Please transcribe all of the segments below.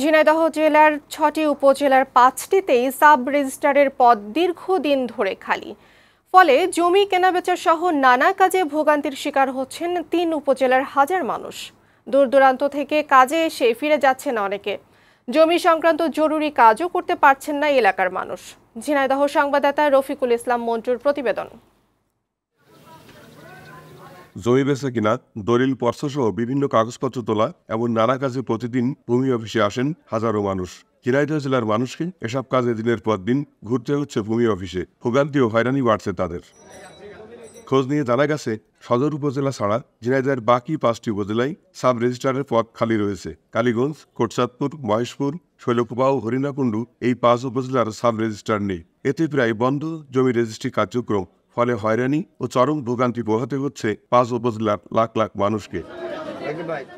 ঝিনাইদহ জেলার ৬টি উপজেলার ৫টিতেই সাব রেজিস্ট্রারের পদ দীর্ঘদিন ধরে খালি। ফলে জমি কেনাবেচা সহ নানা কাজে ভোগান্তির শিকার হচ্ছেন ৩ উপজেলার হাজার মানুষ। দূর দূরান্ত থেকে কাজে এসে ফিরে যাচ্ছেন অনেকে। জমি সংক্রান্ত জরুরি কাজও করতে পারছেন না এলাকার মানুষ। ঝিনাইদহ সংবাদদাতা রফিকুল ইসলাম মন্টুর প্রতিবেদন। জমি বেচা কিনা, দলিল পত্রসহ বিভিন্ন কাগজপত্র তোলা এমন নানা কাজে প্রতিদিন ভূমি অফিসে আসেন হাজারো মানুষ। ঝিনাইদহ জেলার মানুষকে এসব কাজে দিনের পর দিন ঘুরতে হচ্ছে ভূমি অফিসে। ভোগান্তি ও হয়রানি বাড়ছে তাদের। খোঁজ নিয়ে জানা গেছে, সদর উপজেলা ছাড়া ঝিনাইদহের বাকি 5টি উপজেলায় সাব রেজিস্ট্রারের পদ খালি রয়েছে। কালীগঞ্জ, কোটচাঁদপুর, মহেশপুর, শৈলকুপা ও হরিণাকুণ্ডু এই 5 উপজেলার সাব রেজিস্ট্রার নেই। এতে প্রায় বন্ধ জমি রেজিস্ট্রি কার্যক্রম। ফলে হয়রানি ও চরম ভোগান্তি পোহাতে হচ্ছে 5 উপজেলার লাখ লাখ মানুষকে।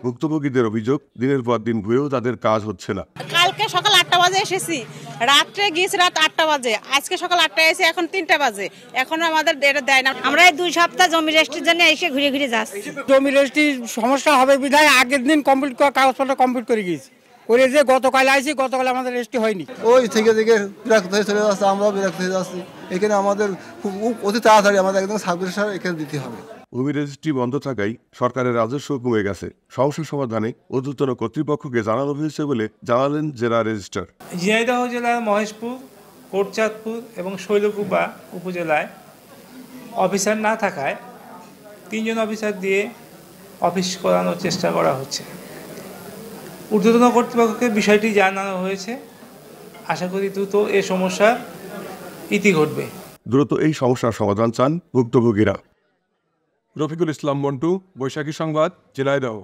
ভুক্তভোগীদের অভিযোগ, দিনের পর দিন ঘুরেও তাদের কাজ হচ্ছে না। কালকে সকাল 8টা বাজে এসেছি, রাত্রে গিয়েছি রাত 8টা বাজে, আজকে সকাল 8টায় এসে এখন 3টা বাজে, এখনো আমাদের এটা দেয় না। আমরা এই 2 সপ্তাহ জমি রেজিস্ট্রির জন্য এসে ঘুরে ঘুরে যাচ্ছি। জমি রেজিস্ট্রির সমস্যা হবে বিধায় আগের দিন কমপ্লিট করা কাগজপত্র কমপ্লিট করে গিয়েছি। করে যে গতকাল আইছি, গতকাল আমাদের রেজিস্ট্রি হয়নি। ওই থেকে বিরক্ত হয়ে চলে যাচ্ছে, আমরাও বিরক্ত হয়ে যাচ্ছি। এখানে আমাদের খুব অতি তাড়াতাড়ি আমাদের একদম সাব রেজিস্ট্রার এখানে দিতে হবে। ভূমি রেজিস্ট্রি বন্ধ থাকায় সরকারের রাজস্ব কমে গেছে। সমস্যা সমাধানে ঊর্ধ্বতন কর্তৃপক্ষকে জানানো হয়েছে বলে জানালেন জেলা রেজিস্ট্রার। ঝিনাইদহ জেলার মহেশপুর, কোটচাঁদপুর এবং শৈলকুপা উপজেলায় অফিসার না থাকায় 3 জন অফিসার দিয়ে অফিস করানোর চেষ্টা করা হচ্ছে। ঊর্ধ্বতন কর্তৃপক্ষকে বিষয়টি জানানো হয়েছে। আশা করি দ্রুত এ সমস্যার ইতি ঘটবে। দ্রুত এই সমস্যার সমাধান চান ভুক্তভোগীরা। রফিকুল ইসলাম মন্টু, বৈশাখী সংবাদ, ঝিনাইদহ।